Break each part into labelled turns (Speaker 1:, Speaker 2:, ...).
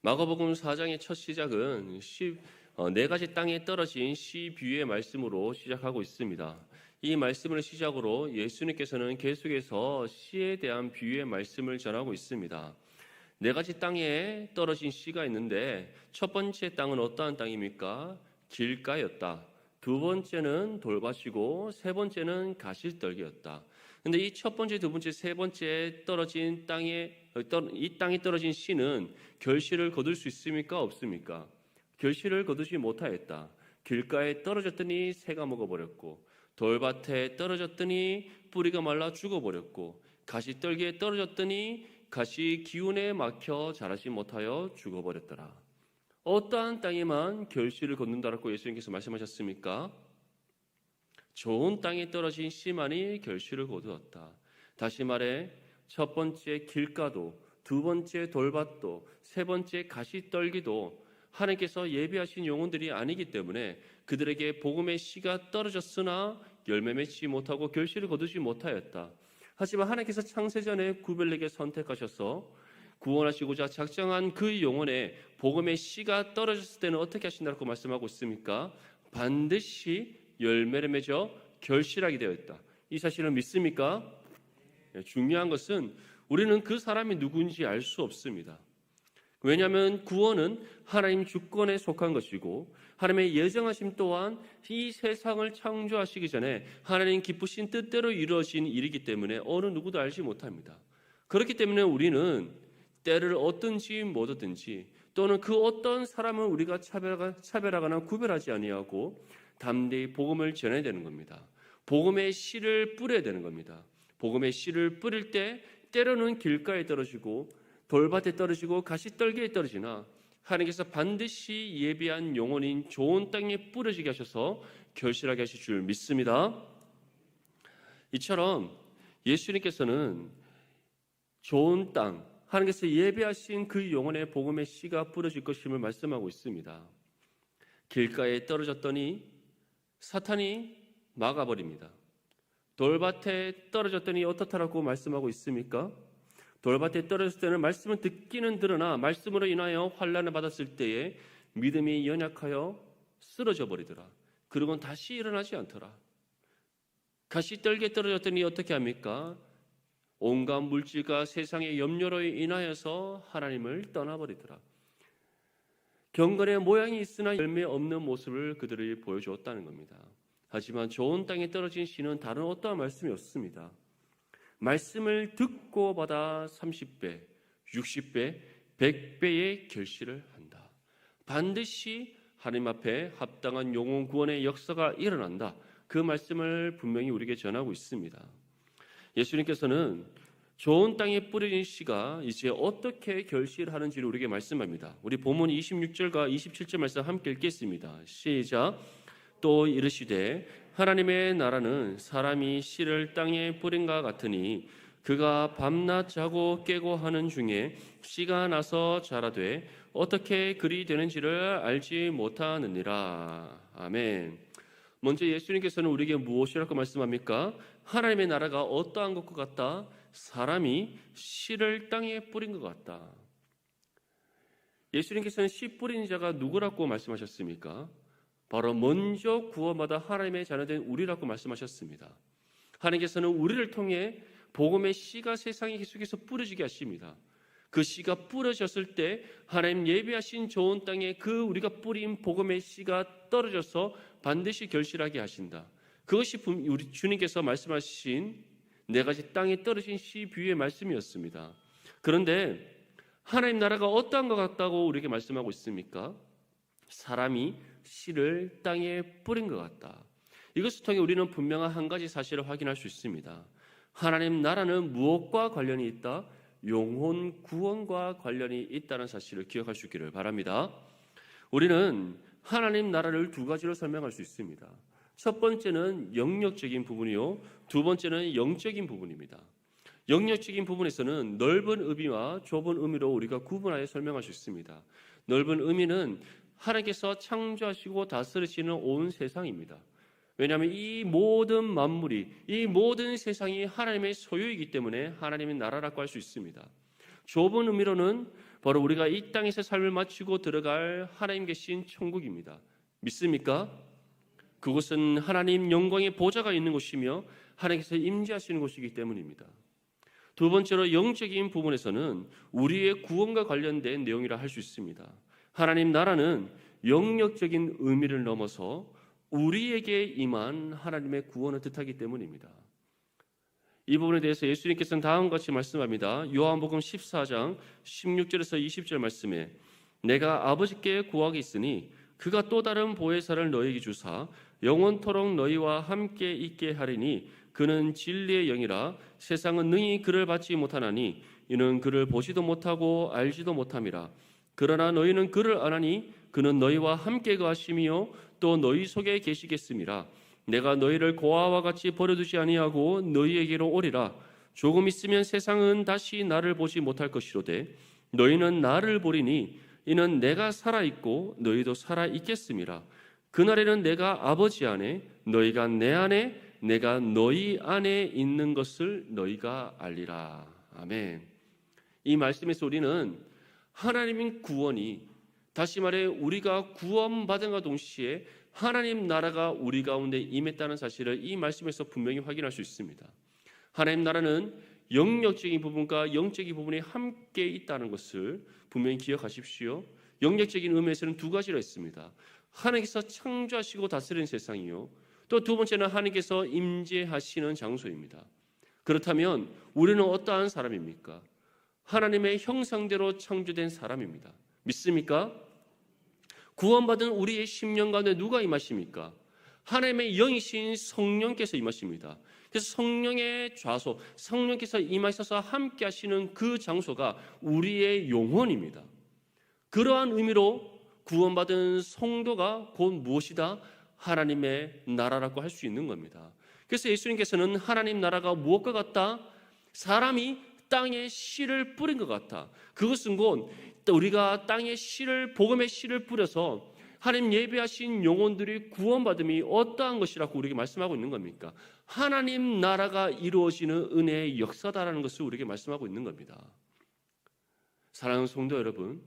Speaker 1: 마가복음 4장의 첫 시작은 네 가지 땅에 떨어진 씨 비유의 말씀으로 시작하고 있습니다. 이 말씀을 시작으로 예수님께서는 계속해서 씨에 대한 비유의 말씀을 전하고 있습니다. 네 가지 땅에 떨어진 씨가 있는데 첫 번째 땅은 어떠한 땅입니까? 길가였다. 두 번째는 돌밭이고 세 번째는 가시떨기였다. 근데 이 첫 번째, 두 번째, 세 번째 떨어진 이 땅에 떨어진 씨는 결실을 거둘 수 있습니까? 없습니까? 결실을 거두지 못하였다. 길가에 떨어졌더니 새가 먹어버렸고, 돌밭에 떨어졌더니 뿌리가 말라 죽어버렸고, 가시떨기에 떨어졌더니 가시 기운에 막혀 자라지 못하여 죽어버렸더라. 어떠한 땅에만 결실을 거둔다라고 예수님께서 말씀하셨습니까? 좋은 땅에 떨어진 씨만이 결실을 거두었다. 다시 말해 첫 번째 길가도, 두 번째 돌밭도, 세 번째 가시떨기도 하나님께서 예비하신 영혼들이 아니기 때문에 그들에게 복음의 씨가 떨어졌으나 열매 맺지 못하고 결실을 거두지 못하였다. 하지만 하나님께서 창세전에 구별에게 선택하셔서 구원하시고자 작정한 그 영혼에 복음의 씨가 떨어졌을 때는 어떻게 하신다고 말씀하고 있습니까? 반드시 열매를 맺어 결실하게 되어 있다. 이 사실을 믿습니까? 중요한 것은 우리는 그 사람이 누구인지 알 수 없습니다. 왜냐하면 구원은 하나님 주권에 속한 것이고 하나님의 예정하심 또한 이 세상을 창조하시기 전에 하나님 기쁘신 뜻대로 이루어진 일이기 때문에 어느 누구도 알지 못합니다. 그렇기 때문에 우리는 때를 얻든지 못 얻든지 또는 그 어떤 사람은 우리가 차별하거나 구별하지 아니하고 담대히 복음을 전해야 되는 겁니다. 복음의 씨를 뿌려야 되는 겁니다. 복음의 씨를 뿌릴 때 때로는 길가에 떨어지고 돌밭에 떨어지고 가시떨기에 떨어지나 하나님께서 반드시 예비한 영혼인 좋은 땅에 뿌려지게 하셔서 결실하게 하실 줄 믿습니다. 이처럼 예수님께서는 좋은 땅, 하나님께서 예비하신 그 영혼의 복음의 씨가 뿌려질 것임을 말씀하고 있습니다. 길가에 떨어졌더니 사탄이 막아버립니다. 돌밭에 떨어졌더니 어떻다라고 말씀하고 있습니까? 돌밭에 떨어졌을 때는 말씀을 듣기는 들으나 말씀으로 인하여 환난을 받았을 때에 믿음이 연약하여 쓰러져 버리더라. 그러고는 다시 일어나지 않더라. 가시떨기에 떨어졌더니 어떻게 합니까? 온갖 물질과 세상의 염려로 인하여서 하나님을 떠나버리더라. 경건의 모양이 있으나 열매 없는 모습을 그들이 보여주었다는 겁니다. 하지만 좋은 땅에 떨어진 씨는 다른 어떠한 말씀이 없습니다. 말씀을 듣고 받아 30배, 60배, 100배의 결실을 한다. 반드시 하나님 앞에 합당한 영혼 구원의 역사가 일어난다. 그 말씀을 분명히 우리에게 전하고 있습니다. 예수님께서는 좋은 땅에 뿌려진 씨가 이제 어떻게 결실하는지를 우리에게 말씀합니다. 우리 본문 26절과 27절 말씀 함께 읽겠습니다. 시작. 또 이르시되 하나님의 나라는 사람이 씨를 땅에 뿌린과 같으니 그가 밤낮 자고 깨고 하는 중에 씨가 나서 자라되 어떻게 그리 되는지를 알지 못하느니라. 아멘. 먼저 예수님께서는 우리에게 무엇이라고 말씀합니까? 하나님의 나라가 어떠한 것과 같다? 사람이 씨를 땅에 뿌린 것 같다. 예수님께서는 씨 뿌린 자가 누구라고 말씀하셨습니까? 바로 먼저 구원받아 하나님의 자녀된 우리라고 말씀하셨습니다. 하나님께서는 우리를 통해 복음의 씨가 세상에 계속해서 뿌려지게 하십니다. 그 씨가 뿌려졌을 때 하나님 예비하신 좋은 땅에 그 우리가 뿌린 복음의 씨가 떨어져서 반드시 결실하게 하신다. 그것이 우리 주님께서 말씀하신 네 가지 땅에 떨어진 씨 비유의 말씀이었습니다. 그런데 하나님 나라가 어떠한 것 같다고 우리에게 말씀하고 있습니까? 사람이 씨를 땅에 뿌린 것 같다. 이것을 통해 우리는 분명한 한 가지 사실을 확인할 수 있습니다. 하나님 나라는 무엇과 관련이 있다? 영혼 구원과 관련이 있다는 사실을 기억할 수 있기를 바랍니다. 우리는 하나님 나라를 두 가지로 설명할 수 있습니다. 첫 번째는 영역적인 부분이요, 두 번째는 영적인 부분입니다. 영역적인 부분에서는 넓은 의미와 좁은 의미로 우리가 구분하여 설명할 수 있습니다. 넓은 의미는 하나님께서 창조하시고 다스리시는 온 세상입니다. 왜냐하면 이 모든 만물이, 이 모든 세상이 하나님의 소유이기 때문에 하나님의 나라라고 할 수 있습니다. 좁은 의미로는 바로 우리가 이 땅에서 삶을 마치고 들어갈 하나님 계신 천국입니다. 믿습니까? 그곳은 하나님 영광의 보좌가 있는 곳이며 하나님께서 임재하시는 곳이기 때문입니다. 두 번째로 영적인 부분에서는 우리의 구원과 관련된 내용이라 할 수 있습니다. 하나님 나라는 영역적인 의미를 넘어서 우리에게 임한 하나님의 구원을 뜻하기 때문입니다. 이 부분에 대해서 예수님께서는 다음과 같이 말씀합니다. 요한복음 14장 16절에서 20절 말씀에 내가 아버지께 구하겠으니 그가 또 다른 보혜사를 너희에게 주사 영원토록 너희와 함께 있게 하리니 그는 진리의 영이라 세상은 능히 그를 받지 못하나니 이는 그를 보지도 못하고 알지도 못함이라. 그러나 너희는 그를 아나니 그는 너희와 함께 거하시며 또 너희 속에 계시겠음이라. 내가 너희를 고아와 같이 버려두지 아니하고 너희에게로 오리라. 조금 있으면 세상은 다시 나를 보지 못할 것이로되 너희는 나를 보리니 이는 내가 살아있고 너희도 살아있겠음이라. 그날에는 내가 아버지 안에 너희가 내 안에 내가 너희 안에 있는 것을 너희가 알리라. 아멘. 이 말씀에서 우리는 하나님의 구원이, 다시 말해 우리가 구원받은과 동시에 하나님 나라가 우리 가운데 임했다는 사실을 이 말씀에서 분명히 확인할 수 있습니다. 하나님 나라는 영역적인 부분과 영적인 부분이 함께 있다는 것을 분명히 기억하십시오. 영역적인 의미에서는 두 가지로 있습니다. 하나님께서 창조하시고 다스리는 세상이요, 또 두 번째는 하나님께서 임재하시는 장소입니다. 그렇다면 우리는 어떠한 사람입니까? 하나님의 형상대로 창조된 사람입니다. 믿습니까? 구원받은 우리의 심령 가운데 누가 임하십니까? 하나님의 영이신 성령께서 임하십니다. 그래서 성령의 좌소, 성령께서 임하셔서 함께 하시는 그 장소가 우리의 영혼입니다. 그러한 의미로 구원받은 성도가 곧 무엇이다? 하나님의 나라라고 할 수 있는 겁니다. 그래서 예수님께서는 하나님 나라가 무엇과 같다? 사람이 땅에 씨를 뿌린 것 같다. 그것은 곧 우리가 땅에 씨를, 복음의 씨를 뿌려서 하나님 예배하신 영혼들이 구원받음이 어떠한 것이라고 우리에게 말씀하고 있는 겁니까? 하나님 나라가 이루어지는 은혜의 역사다라는 것을 우리에게 말씀하고 있는 겁니다. 사랑하는 성도 여러분,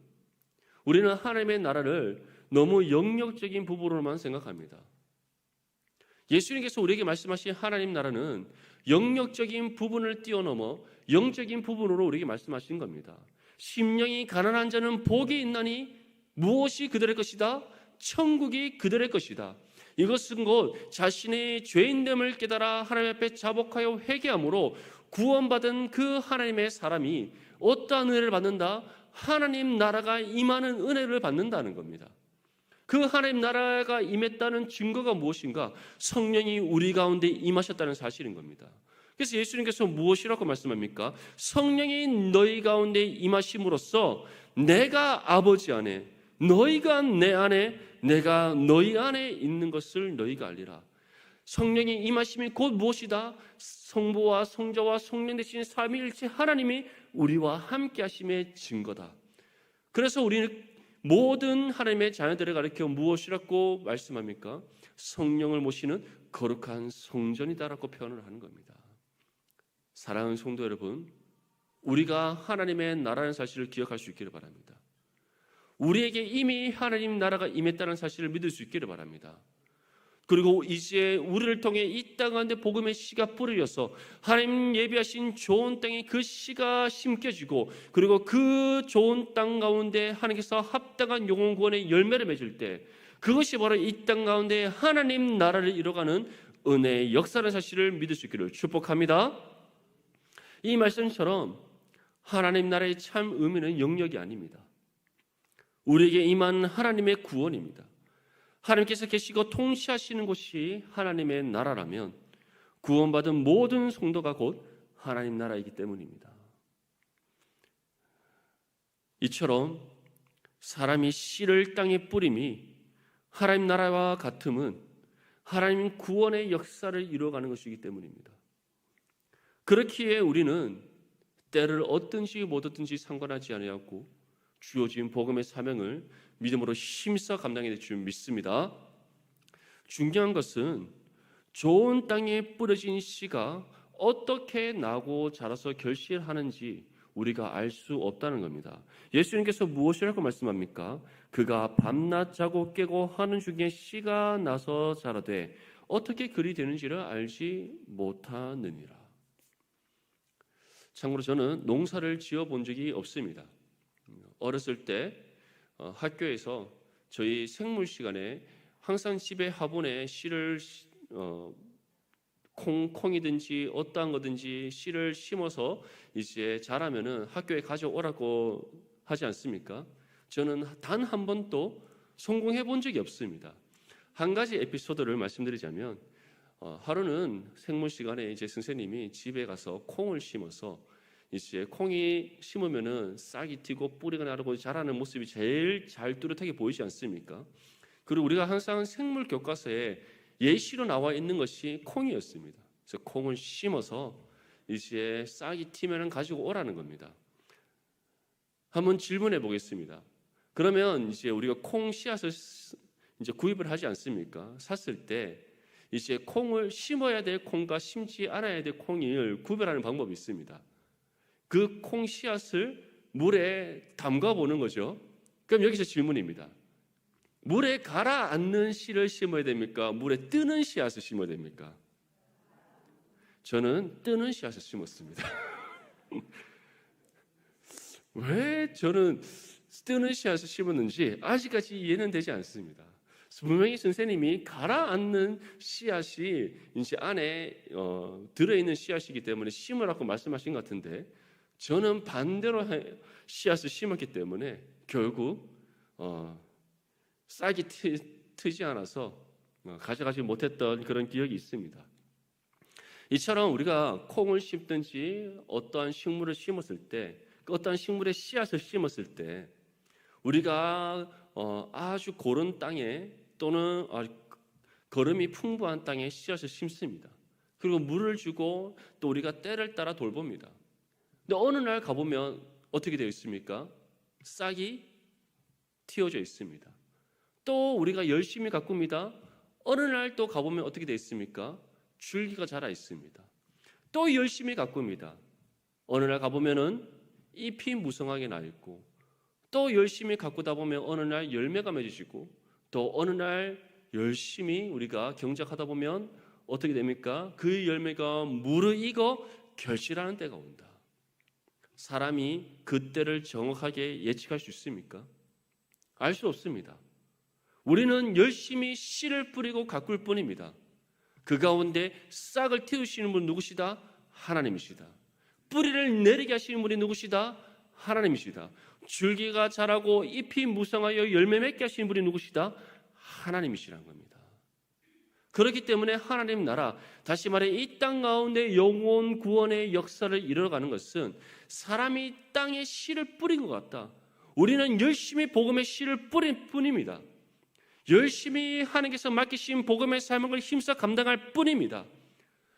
Speaker 1: 우리는 하나님의 나라를 너무 영역적인 부분으로만 생각합니다. 예수님께서 우리에게 말씀하신 하나님 나라는 영역적인 부분을 뛰어넘어 영적인 부분으로 우리에게 말씀하시는 겁니다. 심령이 가난한 자는 복이 있나니 무엇이 그들의 것이다? 천국이 그들의 것이다. 이것은 곧 자신의 죄인됨을 깨달아 하나님 앞에 자복하여 회개함으로 구원받은 그 하나님의 사람이 어떠한 은혜를 받는다? 하나님 나라가 임하는 은혜를 받는다는 겁니다. 그 하나님 나라가 임했다는 증거가 무엇인가? 성령이 우리 가운데 임하셨다는 사실인 겁니다. 그래서 예수님께서 무엇이라고 말씀합니까? 성령이 너희 가운데 임하심으로써 내가 아버지 안에, 너희가 내 안에, 내가 너희 안에 있는 것을 너희가 알리라. 성령이 임하심이 곧 무엇이다? 성부와 성자와 성령 되신 삼위일체 하나님이 우리와 함께 하심의 증거다. 그래서 우리는 모든 하나님의 자녀들을 가리켜 무엇이라고 말씀합니까? 성령을 모시는 거룩한 성전이다라고 표현을 하는 겁니다. 사랑하는 성도 여러분, 우리가 하나님의 나라라는 사실을 기억할 수 있기를 바랍니다. 우리에게 이미 하나님 나라가 임했다는 사실을 믿을 수 있기를 바랍니다. 그리고 이제 우리를 통해 이 땅 가운데 복음의 씨가 뿌려져서 하나님 예비하신 좋은 땅에 그 씨가 심겨지고, 그리고 그 좋은 땅 가운데 하나님께서 합당한 영혼 구원의 열매를 맺을 때, 그것이 바로 이 땅 가운데 하나님 나라를 이뤄가는 은혜의 역사라는 사실을 믿을 수 있기를 축복합니다. 이 말씀처럼 하나님 나라의 참 의미는 영역이 아닙니다. 우리에게 임한 하나님의 구원입니다. 하나님께서 계시고 통치하시는 곳이 하나님의 나라라면 구원받은 모든 성도가 곧 하나님 나라이기 때문입니다. 이처럼 사람이 씨를 땅에 뿌림이 하나님 나라와 같음은 하나님 구원의 역사를 이루어가는 것이기 때문입니다. 그렇기에 우리는 때를 얻든지 못 얻든지 상관하지 아니하고 주어진 복음의 사명을 믿음으로 힘써 감당해야 될 줄 믿습니다. 중요한 것은 좋은 땅에 뿌려진 씨가 어떻게 나고 자라서 결실하는지 우리가 알 수 없다는 겁니다. 예수님께서 무엇이라고 말씀합니까? 그가 밤낮 자고 깨고 하는 중에 씨가 나서 자라되 어떻게 그리 되는지를 알지 못하느니라. 참고로 저는 농사를 지어본 적이 없습니다. 어렸을 때 학교에서 저희 생물 시간에 항상 집에 화분에 씨를 콩이든지 어떠한 거든지 씨를 심어서 이제 자라면은 학교에 가져오라고 하지 않습니까? 저는 단 한 번도 성공해 본 적이 없습니다. 한 가지 에피소드를 말씀드리자면 하루는 생물 시간에 이제 선생님이 집에 가서 콩을 심어서 이제 콩이 심으면은 싹이 튀고 뿌리가 나르고 자라는 모습이 제일 잘 뚜렷하게 보이지 않습니까? 그리고 우리가 항상 생물 교과서에 예시로 나와 있는 것이 콩이었습니다. 그래서 콩을 심어서 이제 싹이 튀면은 가지고 오라는 겁니다. 한번 질문해 보겠습니다. 그러면 이제 우리가 콩 씨앗을 이제 구입을 하지 않습니까? 샀을 때 이제 콩을 심어야 될 콩과 심지 않아야 될 콩을 구별하는 방법이 있습니다. 그 콩 씨앗을 물에 담가 보는 거죠. 그럼 여기서 질문입니다. 물에 가라앉는 씨를 심어야 됩니까? 물에 뜨는 씨앗을 심어야 됩니까? 저는 뜨는 씨앗을 심었습니다. 왜 저는 뜨는 씨앗을 심었는지 아직까지 이해는 되지 않습니다. 분명히 선생님이 가라앉는 씨앗이 이제 안에 들어있는 씨앗이기 때문에 심으라고 말씀하신 것 같은데 저는 반대로 씨앗을 심었기 때문에 결국 싹이 트지 않아서 가져가지 못했던 그런 기억이 있습니다. 이처럼 우리가 콩을 심든지 어떠한 식물을 심었을 때, 어떠한 식물의 씨앗을 심었을 때 우리가 아주 고른 땅에 또는 거름이 풍부한 땅에 씨앗을 심습니다. 그리고 물을 주고 또 우리가 때를 따라 돌봅니다. 근데 어느 날 가보면 어떻게 되어 있습니까? 싹이 틔어져 있습니다. 또 우리가 열심히 가꿉니다. 어느 날 또 가보면 어떻게 되어 있습니까? 줄기가 자라 있습니다. 또 열심히 가꿉니다. 어느 날 가보면은 잎이 무성하게 나 있고 또 열심히 가꾸다 보면 어느 날 열매가 맺어지고 또 어느 날 열심히 우리가 경작하다 보면 어떻게 됩니까? 그 열매가 무르익어 결실하는 때가 온다. 사람이 그 때를 정확하게 예측할 수 있습니까? 알 수 없습니다. 우리는 열심히 씨를 뿌리고 가꿀 뿐입니다. 그 가운데 싹을 틔우시는 분 누구시다? 하나님이시다. 뿌리를 내리게 하시는 분이 누구시다? 하나님이시다. 줄기가 자라고 잎이 무성하여 열매 맺게 하시는 분이 누구시다? 하나님이시라는 겁니다. 그렇기 때문에 하나님 나라, 다시 말해 이 땅 가운데 영혼 구원의 역사를 이뤄가는 것은 사람이 땅에 씨를 뿌린 것 같다. 우리는 열심히 복음의 씨를 뿌릴 뿐입니다. 열심히 하나님께서 맡기신 복음의 삶을 힘써 감당할 뿐입니다.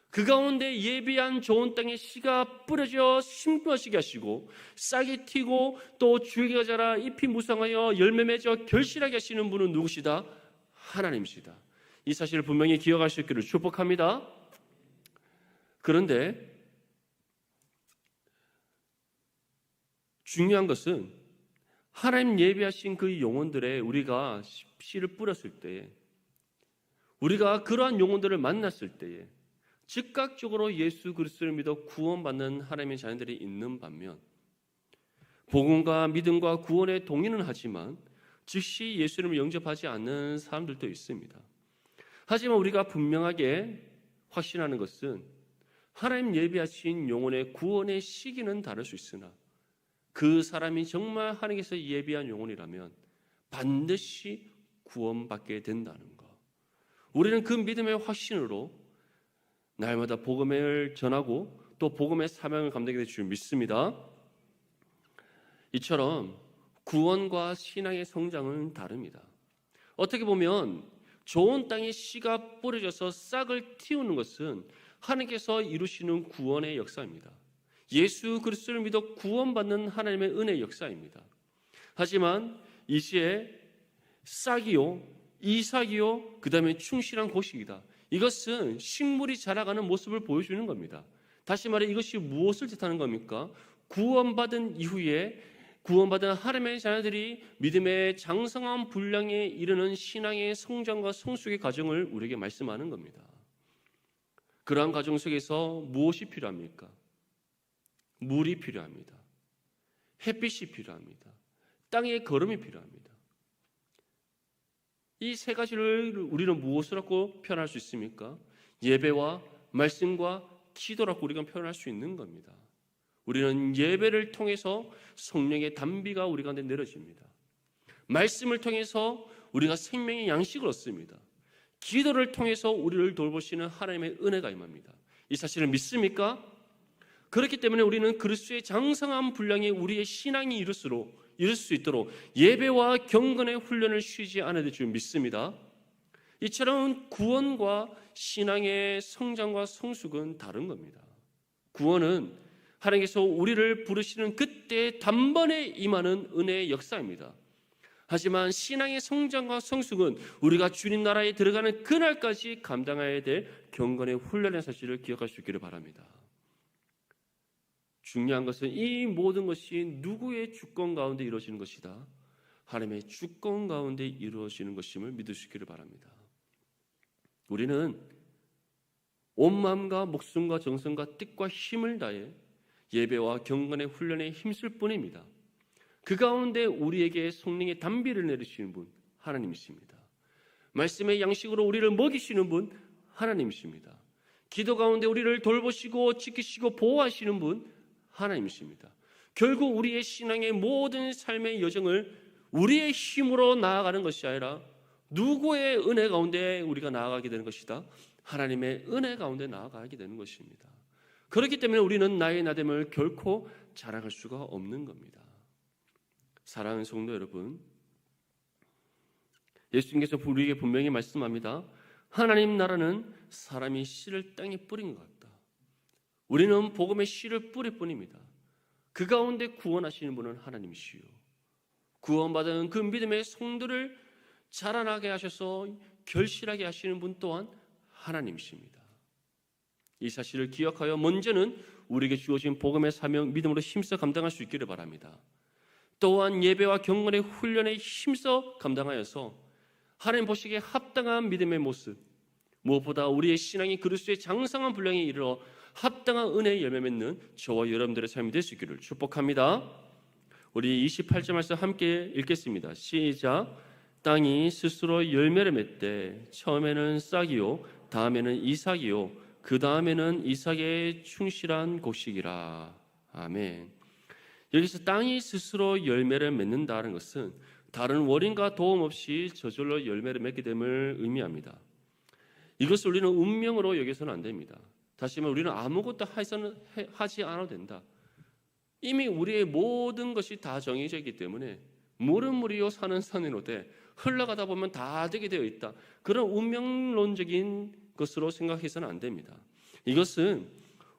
Speaker 1: 그 가운데 예비한 좋은 땅에 씨가 뿌려져 심어지게 하시고 싹이 튀고 또 줄기가 자라 잎이 무성하여 열매 맺어 결실하게 하시는 분은 누구시다? 하나님이시다. 이 사실을 분명히 기억하실 기를 축복합니다. 그런데 중요한 것은 하나님 예비하신 그 영혼들에 우리가 씨를 뿌렸을 때에 우리가 그러한 영혼들을 만났을 때에 즉각적으로 예수 그리스도를 믿어 구원받는 하나님의 자녀들이 있는 반면 복음과 믿음과 구원에 동의는 하지만 즉시 예수님을 영접하지 않는 사람들도 있습니다. 하지만 우리가 분명하게 확신하는 것은 하나님 예비하신 영혼의 구원의 시기는 다를 수 있으나 그 사람이 정말 하나님께서 예비한 영혼이라면 반드시 구원받게 된다는 것. 우리는 그 믿음의 확신으로 날마다 복음을 전하고 또 복음의 사명을 감당하게 될 줄 믿습니다. 이처럼 구원과 신앙의 성장은 다릅니다. 어떻게 보면 좋은 땅에 씨가 뿌려져서 싹을 틔우는 것은 하나님께서 이루시는 구원의 역사입니다. 예수 그리스도를 믿어 구원받는 하나님의 은혜의 역사입니다. 하지만 이제 싹이요, 이삭이요, 그 다음에 충실한 곡식이다. 이것은 식물이 자라가는 모습을 보여주는 겁니다. 다시 말해 이것이 무엇을 뜻하는 겁니까? 구원받은 이후에 구원받은 하나님의 자녀들이 믿음의 장성한 분량에 이르는 신앙의 성장과 성숙의 과정을 우리에게 말씀하는 겁니다. 그러한 과정 속에서 무엇이 필요합니까? 물이 필요합니다. 햇빛이 필요합니다. 땅의 걸음이 필요합니다. 이 세 가지를 우리는 무엇이라고 표현할 수 있습니까? 예배와 말씀과 기도라고 우리가 표현할 수 있는 겁니다. 우리는 예배를 통해서 성령의 단비가 우리 가운데 내려집니다. 말씀을 통해서 우리가 생명의 양식을 얻습니다. 기도를 통해서 우리를 돌보시는 하나님의 은혜가 임합니다. 이 사실을 믿습니까? 그렇기 때문에 우리는 그리스도의 장성한 분량에 우리의 신앙이 이룰 수 있도록 예배와 경건의 훈련을 쉬지 않아야 될 줄 믿습니다. 이처럼 구원과 신앙의 성장과 성숙은 다른 겁니다. 구원은 하나님께서 우리를 부르시는 그때 단번에 임하는 은혜의 역사입니다. 하지만 신앙의 성장과 성숙은 우리가 주님 나라에 들어가는 그날까지 감당해야 될 경건의 훈련의 사실을 기억할 수 있기를 바랍니다. 중요한 것은 이 모든 것이 누구의 주권 가운데 이루어지는 것이다. 하나님의 주권 가운데 이루어지는 것임을 믿을 수 있기를 바랍니다. 우리는 온 마음과 목숨과 정성과 뜻과 힘을 다해 예배와 경건의 훈련에 힘쓸 뿐입니다. 그 가운데 우리에게 성령의 단비를 내리시는 분 하나님이십니다. 말씀의 양식으로 우리를 먹이시는 분 하나님이십니다. 기도 가운데 우리를 돌보시고 지키시고 보호하시는 분 하나님이십니다. 결국 우리의 신앙의 모든 삶의 여정을 우리의 힘으로 나아가는 것이 아니라 누구의 은혜 가운데 우리가 나아가게 되는 것이다. 하나님의 은혜 가운데 나아가게 되는 것입니다. 그렇기 때문에 우리는 나의 나됨을 결코 자랑할 수가 없는 겁니다. 사랑하는 성도 여러분, 예수님께서 우리에게 분명히 말씀합니다. 하나님 나라는 사람이 씨를 땅에 뿌린 것 같다. 우리는 복음의 씨를 뿌릴 뿐입니다. 그 가운데 구원하시는 분은 하나님이시요, 구원받은 그 믿음의 성도를 자라나게 하셔서 결실하게 하시는 분 또한 하나님이십니다. 이 사실을 기억하여 먼저는 우리에게 주어진 복음의 사명 믿음으로 힘써 감당할 수 있기를 바랍니다. 또한 예배와 경건의 훈련에 힘써 감당하여서 하나님 보시기에 합당한 믿음의 모습, 무엇보다 우리의 신앙이 그리스도의 장성한 분량에 이르러 합당한 은혜의 열매 맺는 저와 여러분들의 삶이 될 수 있기를 축복합니다. 우리 28절 말씀 함께 읽겠습니다. 시작. 땅이 스스로 열매를 맺되 처음에는 싹이요 다음에는 이삭이요 그 다음에는 이삭의 충실한 곡식이라. 아멘. 여기서 땅이 스스로 열매를 맺는다는 것은 다른 원인과 도움 없이 저절로 열매를 맺게 됨을 의미합니다. 이것을 우리는 운명으로 여겨서는 안 됩니다. 다시 말하면 우리는 아무것도 하지 않아도 된다. 이미 우리의 모든 것이 다 정해져 있기 때문에 물은 물이요 산은 산이로되 흘러가다 보면 다 되게 되어 있다. 그런 운명론적인 것으로 생각해서는 안 됩니다. 이것은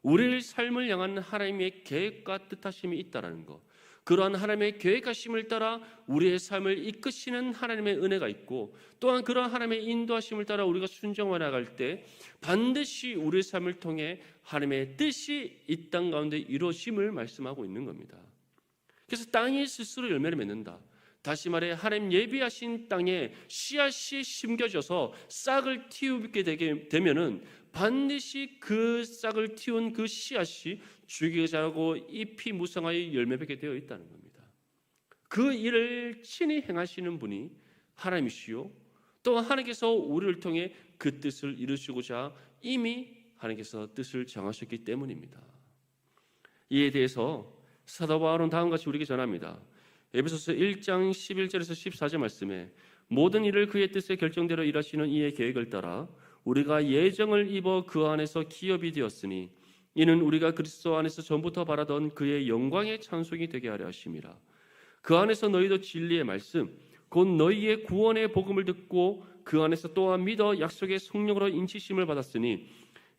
Speaker 1: 우리의 삶을 향한 하나님의 계획과 뜻하심이 있다는 것, 그러한 하나님의 계획하심을 따라 우리의 삶을 이끄시는 하나님의 은혜가 있고, 또한 그러한 하나님의 인도하심을 따라 우리가 순종해 나갈 때 반드시 우리의 삶을 통해 하나님의 뜻이 이 땅 가운데 이루어짐을 말씀하고 있는 겁니다. 그래서 땅이 스스로 열매를 맺는다. 다시 말해 하나님 예비하신 땅에 씨앗이 심겨져서 싹을 틔우게 되면은 반드시 그 싹을 틔운 그 씨앗이 줄기가 자라고 잎이 무성하여 열매 맺게 되어 있다는 겁니다. 그 일을 친히 행하시는 분이 하나님이시요, 또 하나님께서 우리를 통해 그 뜻을 이루시고자 이미 하나님께서 뜻을 정하셨기 때문입니다. 이에 대해서 사도 바울은 다음과 같이 우리에게 전합니다. 에베소서 1장 11절에서 14절 말씀에 모든 일을 그의 뜻의 결정대로 일하시는 이의 계획을 따라 우리가 예정을 입어 그 안에서 기업이 되었으니 이는 우리가 그리스도 안에서 전부터 바라던 그의 영광의 찬송이 되게 하려 하심이라. 그 안에서 너희도 진리의 말씀 곧 너희의 구원의 복음을 듣고 그 안에서 또한 믿어 약속의 성령으로 인치심을 받았으니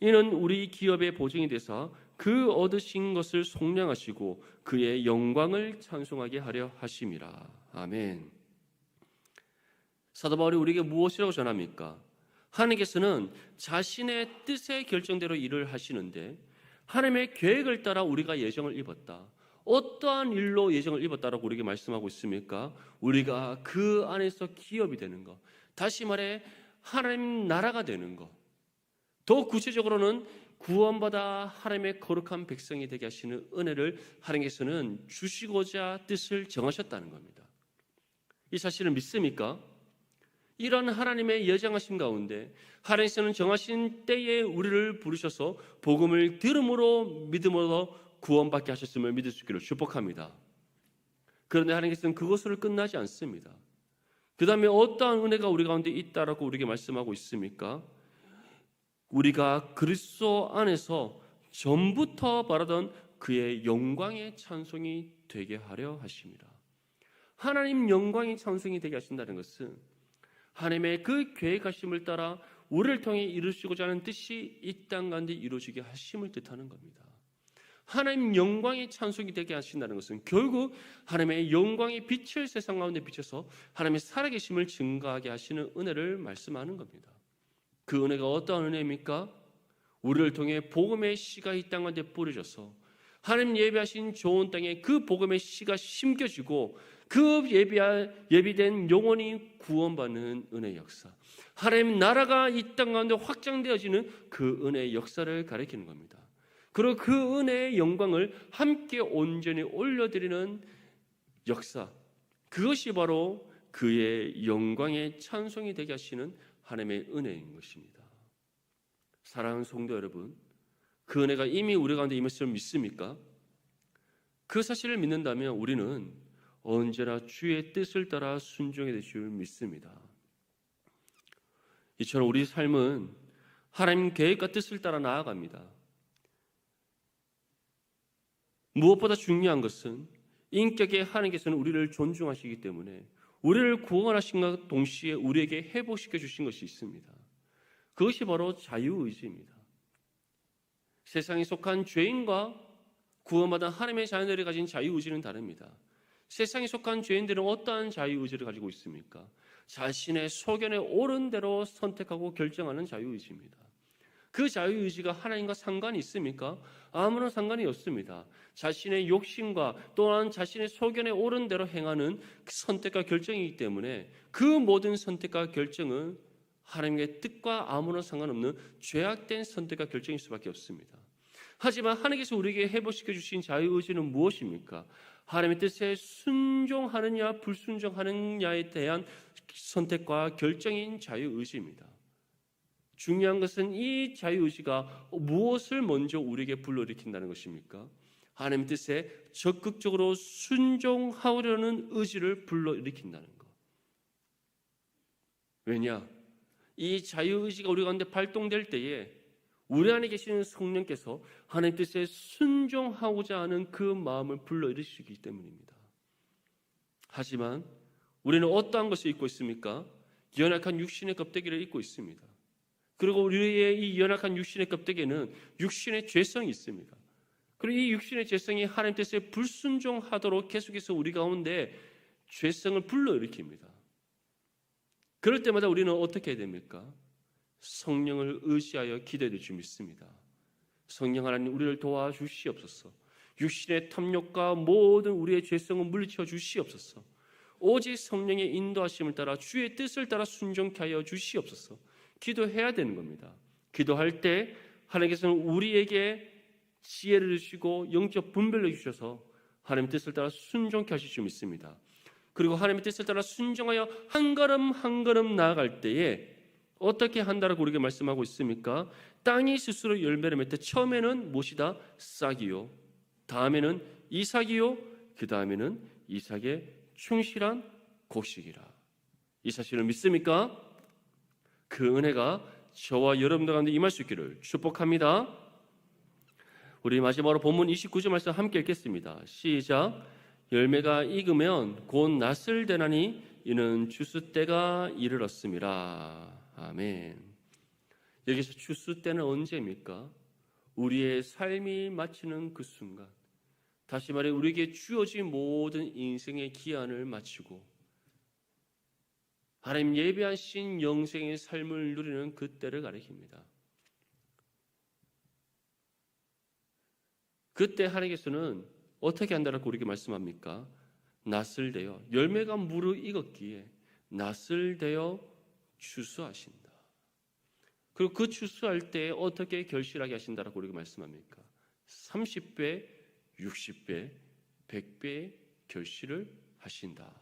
Speaker 1: 이는 우리 기업의 보증이 되사 그 얻으신 것을 속량하시고 그의 영광을 찬송하게 하려 하심이라. 아멘. 사도 바울이 우리에게 무엇이라고 전합니까? 하나님께서는 자신의 뜻의 결정대로 일을 하시는데 하나님의 계획을 따라 우리가 예정을 입었다. 어떠한 일로 예정을 입었다라고 우리에게 말씀하고 있습니까? 우리가 그 안에서 기업이 되는 것, 다시 말해 하나님 나라가 되는 것, 더 구체적으로는 구원받아 하나님의 거룩한 백성이 되게 하시는 은혜를 하나님께서는 주시고자 뜻을 정하셨다는 겁니다. 이 사실을 믿습니까? 이런 하나님의 예정하심 가운데 하나님께서는 정하신 때에 우리를 부르셔서 복음을 들음으로 믿음으로 구원받게 하셨음을 믿을 수 있기를 축복합니다. 그런데 하나님께서는 그것으로 끝나지 않습니다. 그 다음에 어떠한 은혜가 우리 가운데 있다라고 우리에게 말씀하고 있습니까? 우리가 그리스도 안에서 전부터 바라던 그의 영광의 찬송이 되게 하려 하십니다. 하나님 영광의 찬송이 되게 하신다는 것은 하나님의 그 계획하심을 따라 우리를 통해 이루시고자 하는 뜻이 이 땅 가운데 이루어지게 하심을 뜻하는 겁니다. 하나님 영광의 찬송이 되게 하신다는 것은 결국 하나님의 영광이 빛을 세상 가운데 비춰서 하나님의 살아계심을 증가하게 하시는 은혜를 말씀하는 겁니다. 그 은혜가 어떠한 은혜입니까? 우리를 통해 복음의 씨가 이 땅 가운데 뿌려져서 하나님 예비하신 좋은 땅에 그 복음의 씨가 심겨지고 그 예비된 영혼이 구원받는 은혜의 역사, 하나님 나라가 이 땅 가운데 확장되어지는 그 은혜의 역사를 가리키는 겁니다. 그리고 그 은혜의 영광을 함께 온전히 올려드리는 역사, 그것이 바로 그의 영광의 찬송이 되게 하시는 하나님의 은혜인 것입니다. 사랑하는 성도 여러분, 그 은혜가 이미 우리 가운데 임했을 믿습니까? 그 사실을 믿는다면 우리는 언제나 주의 뜻을 따라 순종해 될 줄 믿습니다. 이처럼 우리 삶은 하나님 계획과 뜻을 따라 나아갑니다. 무엇보다 중요한 것은 인격의 하나님께서는 우리를 존중하시기 때문에 우리를 구원하신과 동시에 우리에게 회복시켜 주신 것이 있습니다. 그것이 바로 자유의지입니다. 세상에 속한 죄인과 구원받은 하나님의 자녀들이 가진 자유의지는 다릅니다. 세상에 속한 죄인들은 어떠한 자유의지를 가지고 있습니까? 자신의 소견에 옳은 대로 선택하고 결정하는 자유의지입니다. 그 자유의지가 하나님과 상관이 있습니까? 아무런 상관이 없습니다. 자신의 욕심과 또한 자신의 소견에 옳은 대로 행하는 선택과 결정이기 때문에 그 모든 선택과 결정은 하나님의 뜻과 아무런 상관없는 죄악된 선택과 결정일 수밖에 없습니다. 하지만 하나님께서 우리에게 회복시켜 주신 자유의지는 무엇입니까? 하나님의 뜻에 순종하느냐 불순종하느냐에 대한 선택과 결정인 자유의지입니다. 중요한 것은 이 자유의지가 무엇을 먼저 우리에게 불러일으킨다는 것입니까? 하나님의 뜻에 적극적으로 순종하려는 의지를 불러일으킨다는 것. 왜냐? 이 자유의지가 우리 가운데 발동될 때에 우리 안에 계시는 성령께서 하나님의 뜻에 순종하고자 하는 그 마음을 불러일으키기 때문입니다. 하지만 우리는 어떠한 것을 입고 있습니까? 연약한 육신의 껍데기를 입고 있습니다. 그리고 우리의 이 연약한 육신의 껍데기에는 육신의 죄성이 있습니다. 그리고 이 육신의 죄성이 하나님 뜻에 불순종하도록 계속해서 우리 가운데 죄성을 불러일으킵니다. 그럴 때마다 우리는 어떻게 해야 됩니까? 성령을 의지하여 기도해야 될 줄 믿습니다. 성령 하나님 우리를 도와주시옵소서. 육신의 탐욕과 모든 우리의 죄성을 물리쳐 주시옵소서. 오직 성령의 인도하심을 따라 주의 뜻을 따라 순종케 하여 주시옵소서. 기도해야 되는 겁니다. 기도할 때 하나님께서는 우리에게 지혜를 주시고 영적 분별을 주셔서 하나님의 뜻을 따라 순종케 하실 줄 믿습니다. 그리고 하나님의 뜻을 따라 순종하여 한 걸음 한 걸음 나아갈 때에 어떻게 한다라고 우리에게 말씀하고 있습니까? 땅이 스스로 열매를 맺되 처음에는 무엇이다? 싹이요, 다음에는 이삭이요, 그 다음에는 이삭의 충실한 곡식이라. 이 사실을 믿습니까? 그 은혜가 저와 여러분들 가운데 임할 수 있기를 축복합니다. 우리 마지막으로 본문 29절 말씀 함께 읽겠습니다. 시작. 열매가 익으면 곧 낫을 되나니 이는 추수 때가 이르렀음이라. 아멘. 여기서 추수 때는 언제입니까? 우리의 삶이 마치는 그 순간, 다시 말해 우리에게 주어진 모든 인생의 기한을 마치고 하나님 예비하신 영생의 삶을 누리는 그 때를 가리킵니다. 그때 하나님께서는 어떻게 한다라고 우리에게 말씀합니까? 낫을 대어 열매가 무르익었기에 낫을 대어 추수하신다. 그리고 그 추수할 때 어떻게 결실하게 하신다라고 우리에게 말씀합니까? 30배, 60배, 100배의 결실을 하신다.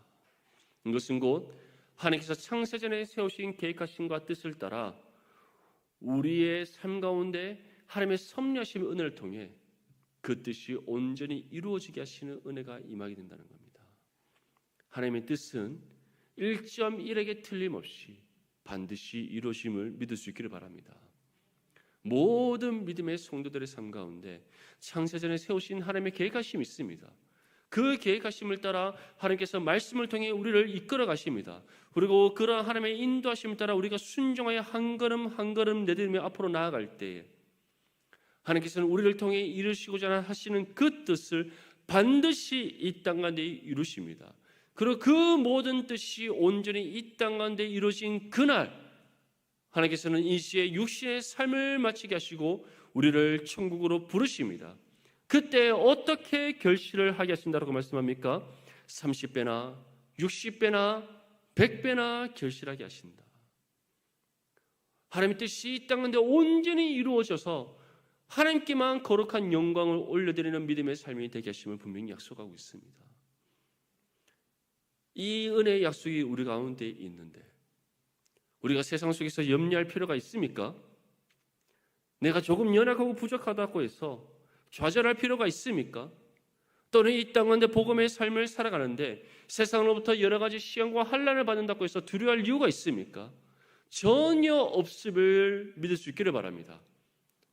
Speaker 1: 이것은 곧 하나님께서 창세전에 세우신 계획하심과 뜻을 따라 우리의 삶 가운데 하나님의 섭리하심의 은혜를 통해 그 뜻이 온전히 이루어지게 하시는 은혜가 임하게 된다는 겁니다. 하나님의 뜻은 1.1에게 틀림없이 반드시 이루어짐을 믿을 수 있기를 바랍니다. 모든 믿음의 성도들의 삶 가운데 창세전에 세우신 하나님의 계획하심이 있습니다. 그 계획하심을 따라 하나님께서 말씀을 통해 우리를 이끌어 가십니다. 그리고 그러한 하나님의 인도하심을 따라 우리가 순종하여 한 걸음 한 걸음 내딛으며 앞으로 나아갈 때에 하나님께서는 우리를 통해 이루시고자 하시는 그 뜻을 반드시 이 땅 가운데 이루십니다. 그리고 그 모든 뜻이 온전히 이 땅 가운데 이루어진 그날 하나님께서는 이 시에 육신의 삶을 마치게 하시고 우리를 천국으로 부르십니다. 그때 어떻게 결실을 하게 하신다고 말씀합니까? 30배나 60배나 100배나 결실하게 하신다. 하나님의 뜻이 이 땅 가운데 온전히 이루어져서 하나님께만 거룩한 영광을 올려드리는 믿음의 삶이 되게 하심을 분명히 약속하고 있습니다. 이 은혜의 약속이 우리 가운데 있는데 우리가 세상 속에서 염려할 필요가 있습니까? 내가 조금 연약하고 부족하다고 해서 좌절할 필요가 있습니까? 또는 이 땅 가운데 복음의 삶을 살아가는데 세상으로부터 여러 가지 시험과 환난을 받는다고 해서 두려워할 이유가 있습니까? 전혀 없음을 믿을 수 있기를 바랍니다.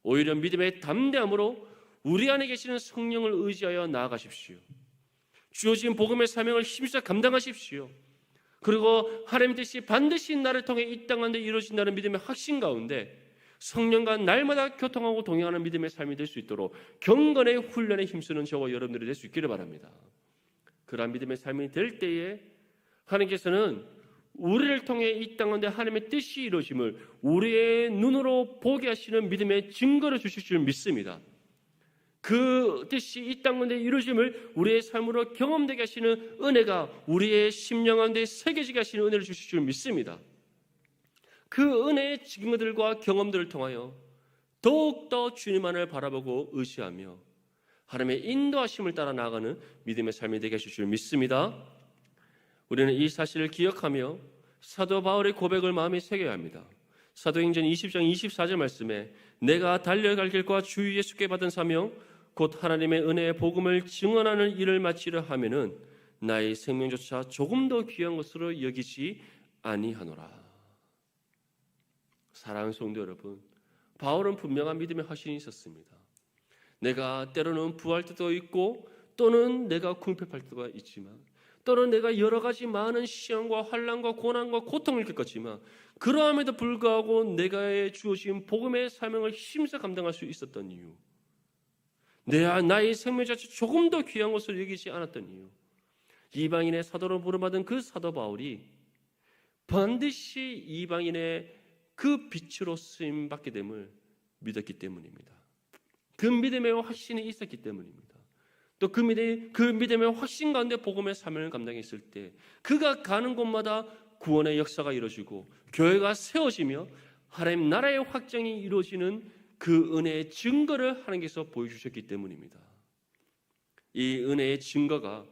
Speaker 1: 오히려 믿음의 담대함으로 우리 안에 계시는 성령을 의지하여 나아가십시오. 주어진 복음의 사명을 힘써 감당하십시오. 그리고 하나님 뜻이 반드시 나를 통해 이 땅 가운데 이루어진다는 믿음의 확신 가운데 성령과 날마다 교통하고 동행하는 믿음의 삶이 될 수 있도록 경건의 훈련에 힘쓰는 저와 여러분들이 될 수 있기를 바랍니다. 그러한 믿음의 삶이 될 때에 하나님께서는 우리를 통해 이 땅 가운데 하나님의 뜻이 이루어짐을 우리의 눈으로 보게 하시는 믿음의 증거를 주실 줄 믿습니다. 그 뜻이 이 땅 가운데 이루어짐을 우리의 삶으로 경험되게 하시는 은혜가 우리의 심령 가운데 새겨지게 하시는 은혜를 주실 줄 믿습니다. 그 은혜의 증거들과 경험들을 통하여 더욱더 주님만을 바라보고 의지하며 하나님의 인도하심을 따라 나아가는 믿음의 삶이 되게 하실 줄 믿습니다. 우리는 이 사실을 기억하며 사도 바울의 고백을 마음에 새겨야 합니다. 사도행전 20장 24절 말씀에 내가 달려갈 길과 주 예수께 받은 사명 곧 하나님의 은혜의 복음을 증언하는 일을 마치려 하면은 나의 생명조차 조금 더 귀한 것으로 여기지 아니하노라. 사랑하는 성도 여러분, 바울은 분명한 믿음의 확신이 있었습니다. 내가 때로는 부할 때도 있고 또는 내가 궁핍할 때가 있지만 또는 내가 여러 가지 많은 시험과 환난과 고난과 고통을 겪었지만 그러함에도 불구하고 내가 주어진 복음의 사명을 힘써 감당할 수 있었던 이유, 나의 생명 자체 조금 더 귀한 것을 여기지 않았던 이유, 이방인의 사도로 부름받은 그 사도 바울이 반드시 이방인의 그 빛으로 쓰임받게 됨을 믿었기 때문입니다. 그 믿음의 확신이 있었기 때문입니다. 또 그 믿음의 확신 가운데 복음의 사명을 감당했을 때 그가 가는 곳마다 구원의 역사가 이루어지고 교회가 세워지며 하나님 나라의 확장이 이루어지는 그 은혜의 증거를 하나님께서 보여주셨기 때문입니다. 이 은혜의 증거가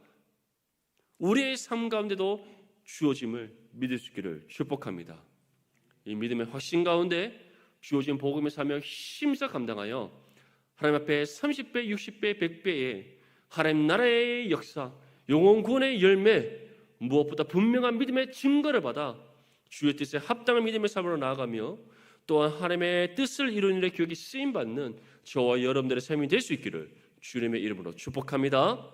Speaker 1: 우리의 삶 가운데도 주어짐을 믿을 수 있기를 축복합니다. 이 믿음의 확신 가운데 주어진 복음의 사명을 힘써 감당하여 하나님 앞에 30배, 60배, 100배의 하나님 나라의 역사, 영혼 구원의 열매, 무엇보다 분명한 믿음의 증거를 받아 주의 뜻에 합당한 믿음의 삶으로 나아가며 또한 하나님의 뜻을 이루는 일에 기억이 쓰임받는 저와 여러분들의 삶이 될 수 있기를 주님의 이름으로 축복합니다.